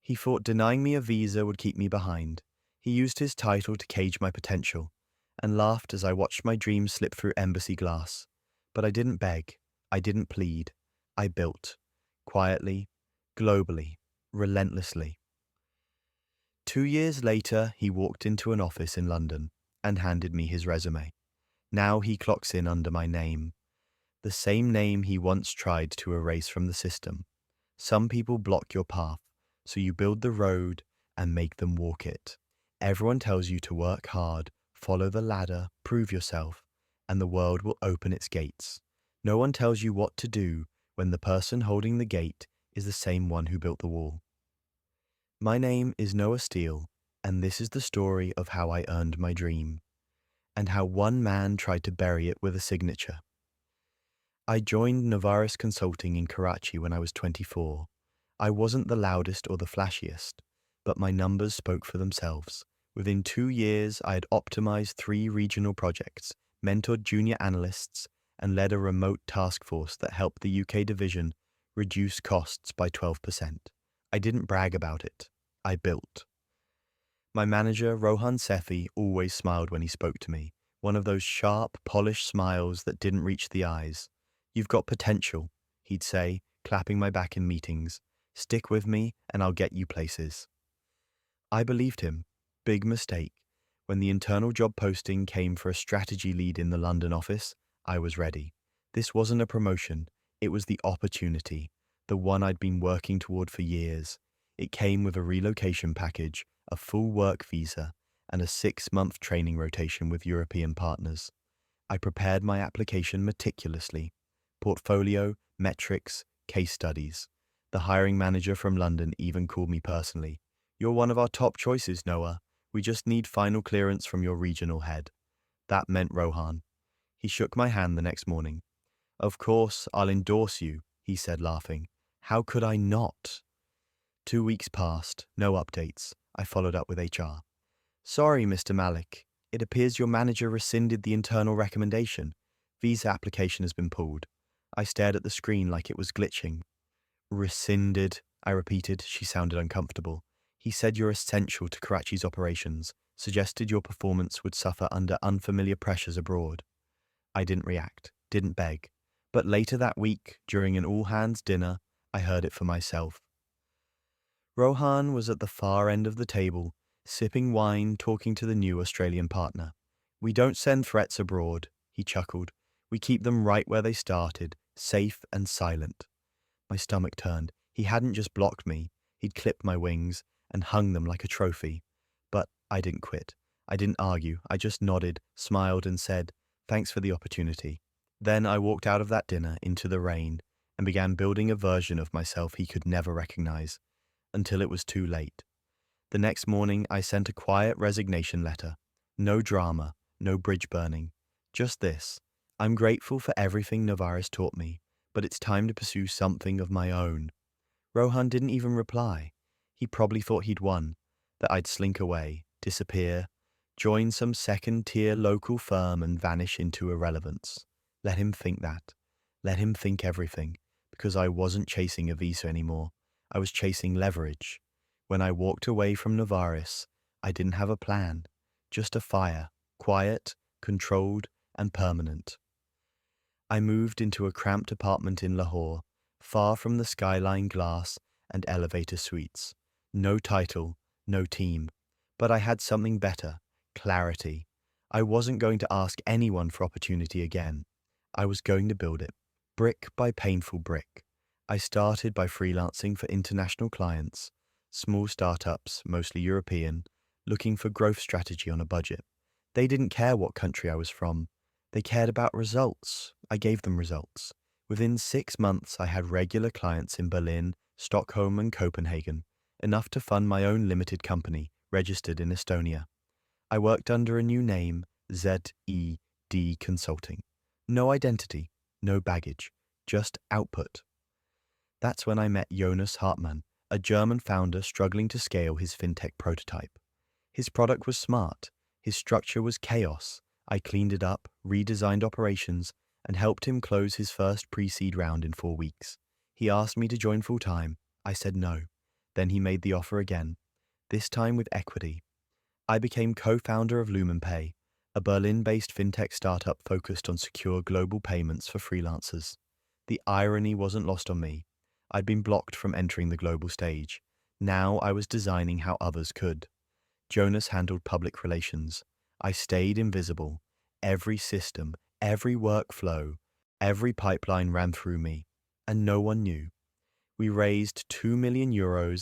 He thought denying me a visa would keep me behind. He used his title to cage my potential, and laughed as I watched my dreams slip through embassy glass. But I didn't beg. I didn't plead. I built. Quietly, globally, relentlessly. 2 years later, he walked into an office in London and handed me his resume. Now he clocks in under my name, the same name he once tried to erase from the system. Some people block your path, so you build the road and make them walk it. Everyone tells you to work hard, follow the ladder, prove yourself, and the world will open its gates. No one tells you what to do when the person holding the gate is the same one who built the wall. My name is Noah Steele, and this is the story of how I earned my dream, and how one man tried to bury it with a signature. I joined Navaris Consulting in Karachi when I was 24. I wasn't the loudest or the flashiest, but my numbers spoke for themselves. Within 2 years, I had optimized 3 regional projects, mentored junior analysts, and led a remote task force that helped the UK division reduce costs by 12%. I didn't brag about it. I built. My manager, Rohan Sethi, always smiled when he spoke to me, one of those sharp, polished smiles that didn't reach the eyes. "You've got potential," he'd say, clapping my back in meetings. "Stick with me and I'll get you places." I believed him. Big mistake. When the internal job posting came for a strategy lead in the London office, I was ready. This wasn't a promotion. It was the opportunity, the one I'd been working toward for years. It came with a relocation package, a full work visa, and a 6-month training rotation with European partners. I prepared my application meticulously. Portfolio, metrics, case studies. The hiring manager from London even called me personally. "You're one of our top choices, Noah. We just need final clearance from your regional head." That meant Rohan. He shook my hand the next morning. "Of course, I'll endorse you," he said, laughing. "How could I not?" 2 weeks passed, no updates. I followed up with HR. "Sorry, Mr. Malik. It appears your manager rescinded the internal recommendation. Visa application has been pulled." I stared at the screen like it was glitching. "Rescinded," I repeated. She sounded uncomfortable. "He said you're essential to Karachi's operations, suggested your performance would suffer under unfamiliar pressures abroad." I didn't react, didn't beg. But later that week, during an all-hands dinner, I heard it for myself. Rohan was at the far end of the table, sipping wine, talking to the new Australian partner. "We don't send threats abroad," he chuckled. "We keep them right where they started, safe and silent." My stomach turned. He hadn't just blocked me. He'd clipped my wings and hung them like a trophy. But I didn't quit. I didn't argue. I just nodded, smiled, and said, "Thanks for the opportunity." Then I walked out of that dinner into the rain and began building a version of myself he could never recognize, until it was too late. The next morning, I sent a quiet resignation letter. No drama, no bridge burning. Just this: "I'm grateful for everything Navaris taught me, but it's time to pursue something of my own." Rohan didn't even reply. He probably thought he'd won, that I'd slink away, disappear, join some second-tier local firm and vanish into irrelevance. Let him think that. Let him think everything, because I wasn't chasing a visa anymore. I was chasing leverage. When I walked away from Navaris, I didn't have a plan, just a fire, quiet, controlled, and permanent. I moved into a cramped apartment in Lahore, far from the skyline glass and elevator suites. No title, no team. But I had something better: clarity. I wasn't going to ask anyone for opportunity again. I was going to build it, brick by painful brick. I started by freelancing for international clients, small startups, mostly European, looking for growth strategy on a budget. They didn't care what country I was from. They cared about results. I gave them results. Within 6 months, I had regular clients in Berlin, Stockholm, and Copenhagen, enough to fund my own limited company, registered in Estonia. I worked under a new name, ZED Consulting. No identity, no baggage, just output. That's when I met Jonas Hartmann, a German founder struggling to scale his fintech prototype. His product was smart. His structure was chaos. I cleaned it up, redesigned operations, and helped him close his first pre-seed round in 4 weeks. He asked me to join full-time. I said no. Then he made the offer again, this time with equity. I became co-founder of LumenPay, a Berlin-based fintech startup focused on secure global payments for freelancers. The irony wasn't lost on me. I'd been blocked from entering the global stage. Now I was designing how others could. Jonas handled public relations. I stayed invisible. Every system, every workflow, every pipeline ran through me, and no one knew. We raised €2 million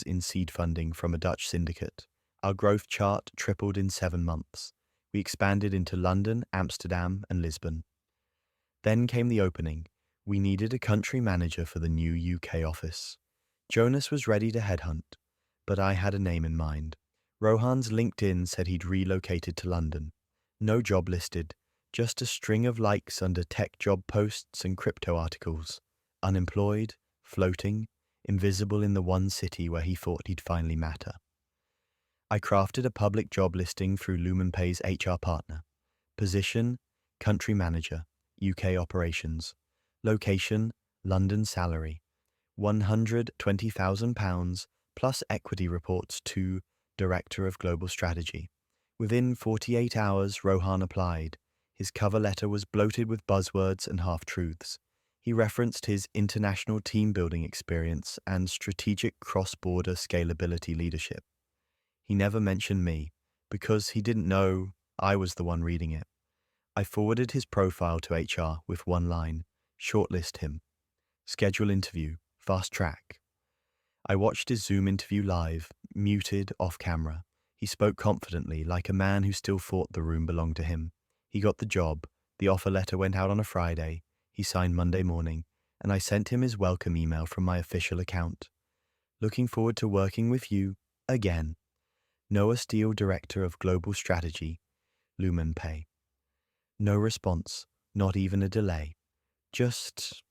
in seed funding from a Dutch syndicate. Our growth chart tripled in 7 months. We expanded into London, Amsterdam, and Lisbon. Then came the opening. We needed a country manager for the new UK office. Jonas was ready to headhunt, but I had a name in mind. Rohan's LinkedIn said he'd relocated to London. No job listed, just a string of likes under tech job posts and crypto articles. Unemployed, floating, invisible in the one city where he thought he'd finally matter. I crafted a public job listing through LumenPay's HR partner. Position, country manager, UK operations. Location, London salary. £120,000 plus equity reports to Director of Global Strategy. Within 48 hours, Rohan applied. His cover letter was bloated with buzzwords and half-truths. He referenced his international team-building experience and strategic cross-border scalability leadership. He never mentioned me, because he didn't know I was the one reading it. I forwarded his profile to HR with one line: shortlist him. Schedule interview, fast track. I watched his Zoom interview live, muted, off camera. He spoke confidently, like a man who still thought the room belonged to him. He got the job. The offer letter went out on a Friday. He signed Monday morning, and I sent him his welcome email from my official account. Looking forward to working with you again. Noah Steele, Director of Global Strategy, LumenPay. No response, not even a delay. Just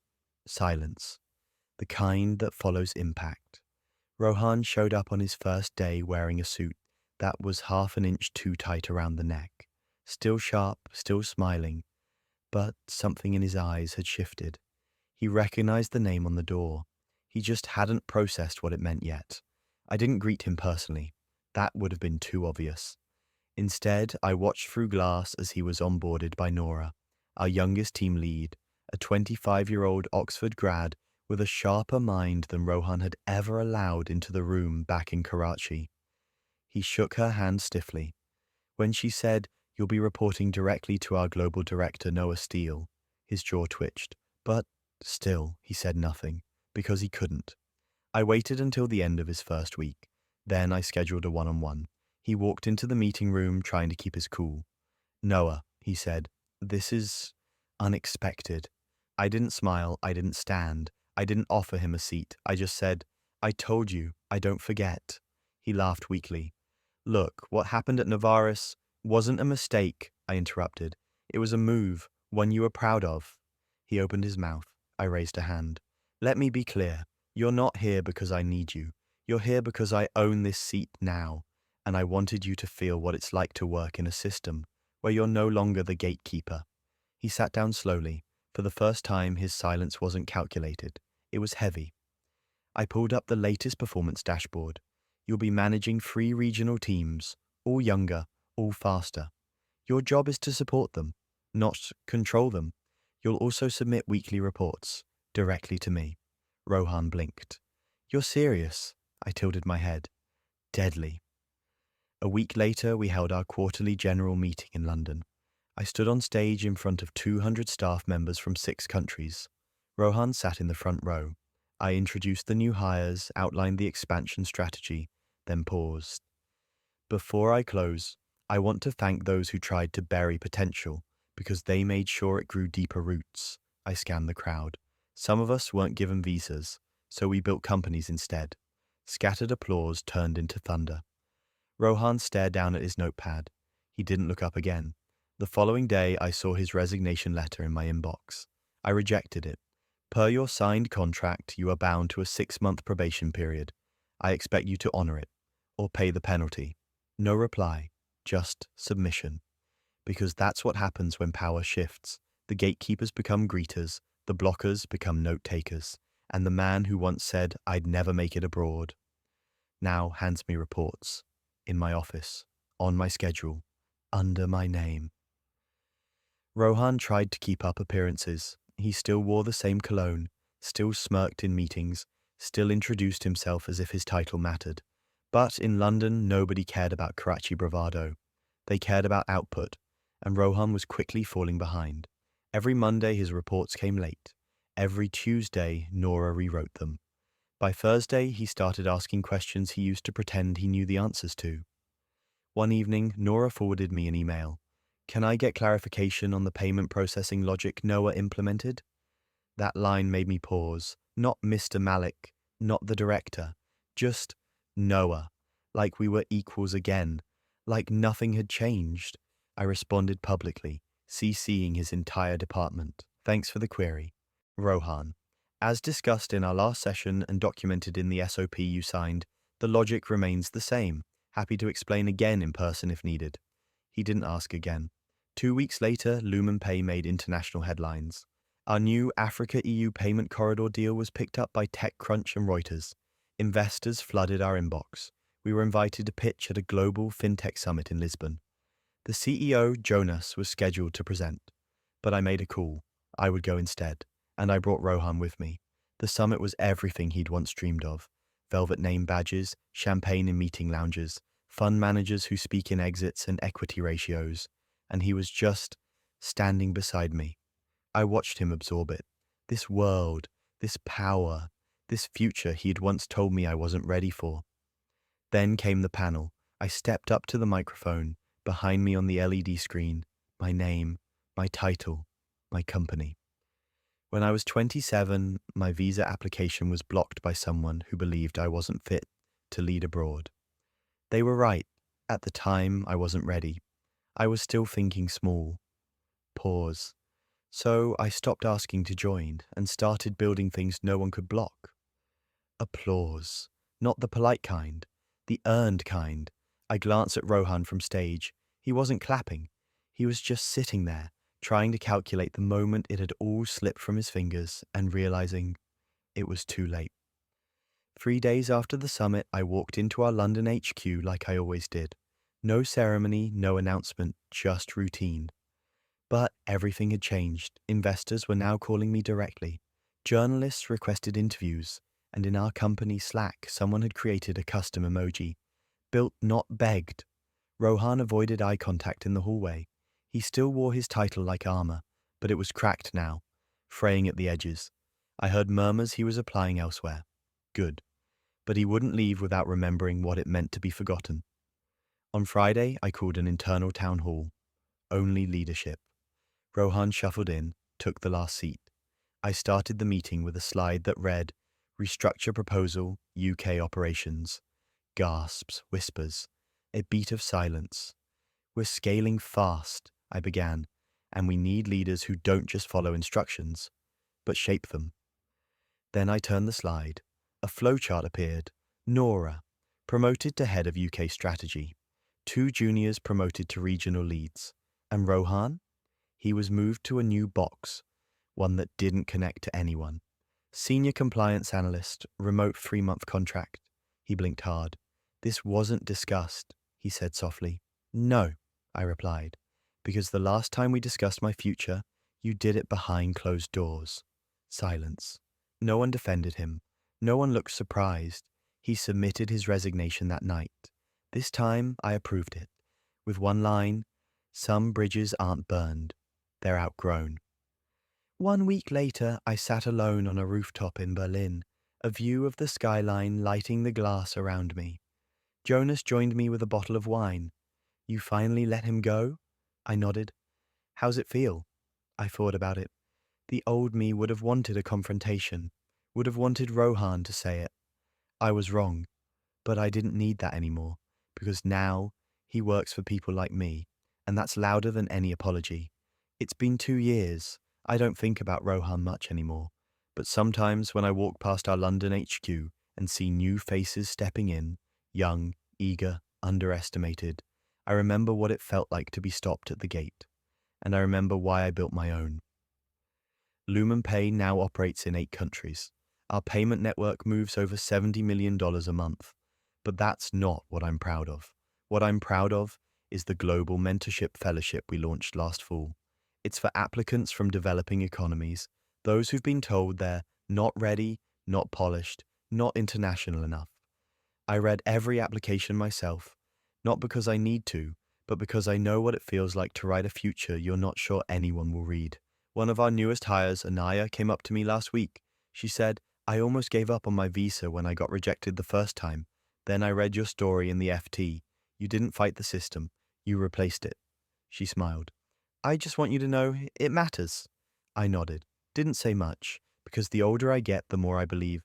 silence, the kind that follows impact. Rohan showed up on his first day wearing a suit that was half an inch too tight around the neck. Still sharp, still smiling, but something in his eyes had shifted. He recognized the name on the door. He just hadn't processed what it meant yet. I didn't greet him personally. That would have been too obvious. Instead, I watched through glass as he was onboarded by Nora, our youngest team lead, a 25-year-old Oxford grad with a sharper mind than Rohan had ever allowed into the room back in Karachi. He shook her hand stiffly. When she said, "You'll be reporting directly to our global director, Noah Steele," his jaw twitched. But still, he said nothing, because he couldn't. I waited until the end of his first week. Then I scheduled a one-on-one. He walked into the meeting room trying to keep his cool. "Noah," he said, "this is unexpected." I didn't smile, I didn't stand, I didn't offer him a seat. I just said, "I told you, I don't forget." He laughed weakly. "Look, what happened at Novartis wasn't a mistake," I interrupted. "It was a move, one you were proud of." He opened his mouth. I raised a hand. "Let me be clear. You're not here because I need you. You're here because I own this seat now, and I wanted you to feel what it's like to work in a system where you're no longer the gatekeeper." He sat down slowly. For the first time, his silence wasn't calculated. It was heavy. I pulled up the latest performance dashboard. "You'll be managing 3 regional teams, all younger, all faster. Your job is to support them, not control them. You'll also submit weekly reports, directly to me." Rohan blinked. "You're serious?" I tilted my head. "Deadly." A week later, we held our quarterly general meeting in London. I stood on stage in front of 200 staff members from 6 countries. Rohan sat in the front row. I introduced the new hires, outlined the expansion strategy, then paused. "Before I close, I want to thank those who tried to bury potential, because they made sure it grew deeper roots." I scanned the crowd. Some of us weren't given visas, so we built companies instead. Scattered applause turned into thunder. Rohan stared down at his notepad. He didn't look up again. The following day, I saw his resignation letter in my inbox. I rejected it. "Per your signed contract, you are bound to a 6-month probation period. I expect you to honor it, or pay the penalty." No reply, just submission. Because that's what happens when power shifts. The gatekeepers become greeters, the blockers become note-takers, and the man who once said, "I'd never make it abroad," now hands me reports. In my office, on my schedule, under my name. Rohan tried to keep up appearances. He still wore the same cologne, still smirked in meetings, still introduced himself as if his title mattered. But in London, nobody cared about Karachi bravado. They cared about output, and Rohan was quickly falling behind. Every Monday, his reports came late. Every Tuesday, Nora rewrote them. By Thursday, he started asking questions he used to pretend he knew the answers to. One evening, Nora forwarded me an email. Can I get clarification on the payment processing logic Noah implemented? That line made me pause. Not Mr. Malik, not the director, just Noah, like we were equals again, like nothing had changed. I responded publicly, CCing his entire department. Thanks for the query. Rohan. As discussed in our last session and documented in the SOP you signed, the logic remains the same. Happy to explain again in person if needed. He didn't ask again. 2 weeks later, Lumen Pay made international headlines. Our new Africa-EU payment corridor deal was picked up by TechCrunch and Reuters. Investors flooded our inbox. We were invited to pitch at a global fintech summit in Lisbon. The CEO, Jonas, was scheduled to present, but I made a call. I would go instead, and I brought Rohan with me. The summit was everything he'd once dreamed of. Velvet name badges, champagne in meeting lounges, fund managers who speak in exits and equity ratios, and he was just standing beside me. I watched him absorb it. This world, this power, this future he had once told me I wasn't ready for. Then came the panel. I stepped up to the microphone. Behind me on the LED screen, my name, my title, my company. When I was 27, my visa application was blocked by someone who believed I wasn't fit to lead abroad. They were right. At the time, I wasn't ready. I was still thinking small. Pause. So I stopped asking to join and started building things no one could block. Applause. Not the polite kind, the earned kind. I glanced at Rohan from stage. He wasn't clapping. He was just sitting there, trying to calculate the moment it had all slipped from his fingers and realizing it was too late. 3 days after the summit, I walked into our London HQ like I always did. No ceremony, no announcement, just routine. But everything had changed. Investors were now calling me directly. Journalists requested interviews, and in our company Slack, someone had created a custom emoji. Built, not begged. Rohan avoided eye contact in the hallway. He still wore his title like armor, but it was cracked now, fraying at the edges. I heard murmurs he was applying elsewhere. Good. But he wouldn't leave without remembering what it meant to be forgotten. On Friday, I called an internal town hall. Only leadership. Rohan shuffled in, took the last seat. I started the meeting with a slide that read, Restructure Proposal, UK Operations. Gasps, whispers, a beat of silence. We're scaling fast, I began, and we need leaders who don't just follow instructions, but shape them. Then I turned the slide. A flowchart appeared. Nora, promoted to head of UK strategy. 2 juniors promoted to regional leads. And Rohan? He was moved to a new box, one that didn't connect to anyone. Senior compliance analyst, remote 3-month contract. He blinked hard. This wasn't discussed, he said softly. No, I replied, because the last time we discussed my future, you did it behind closed doors. Silence. No one defended him. No one looked surprised. He submitted his resignation that night. This time, I approved it. With one line, some bridges aren't burned. They're outgrown. 1 week later, I sat alone on a rooftop in Berlin, a view of the skyline lighting the glass around me. Jonas joined me with a bottle of wine. You finally let him go? I nodded. How's it feel? I thought about it. The old me would have wanted a confrontation, would have wanted Rohan to say it. I was wrong, but I didn't need that anymore, because now he works for people like me, and that's louder than any apology. It's been 2 years. I don't think about Rohan much anymore, but sometimes when I walk past our London HQ and see new faces stepping in, young, eager, underestimated, I remember what it felt like to be stopped at the gate, and I remember why I built my own. Lumen Pay now operates in 8 countries. Our payment network moves over $70 million a month. But that's not what I'm proud of. What I'm proud of is the Global Mentorship Fellowship we launched last fall. It's for applicants from developing economies, those who've been told they're not ready, not polished, not international enough. I read every application myself, not because I need to, but because I know what it feels like to write a future you're not sure anyone will read. One of our newest hires, Anaya, came up to me last week. She said, I almost gave up on my visa when I got rejected the first time. Then I read your story in the FT. You didn't fight the system. You replaced it. She smiled. I just want you to know it matters. I nodded. Didn't say much, because the older I get, the more I believe.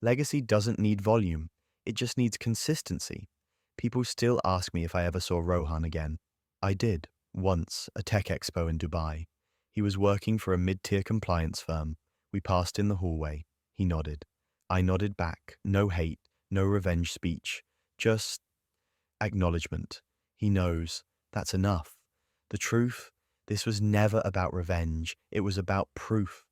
Legacy doesn't need volume. It just needs consistency. People still ask me if I ever saw Rohan again. I did, once, a tech expo in Dubai. He was working for a mid-tier compliance firm. We passed in the hallway. He nodded. I nodded back. No hate, no revenge speech. Just acknowledgement. He knows. That's enough. The truth, this was never about revenge. It was about proof.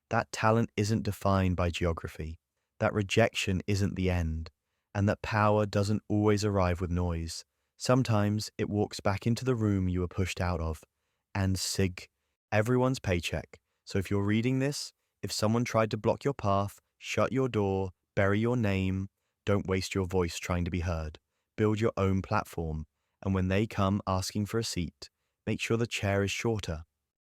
That talent isn't defined by geography. That rejection isn't the end. And that power doesn't always arrive with noise. Sometimes it walks back into the room you were pushed out of. And everyone's paycheck. So if you're reading this, if someone tried to block your path, shut your door, bury your name, don't waste your voice trying to be heard. Build your own platform. And when they come asking for a seat, make sure the chair is shorter.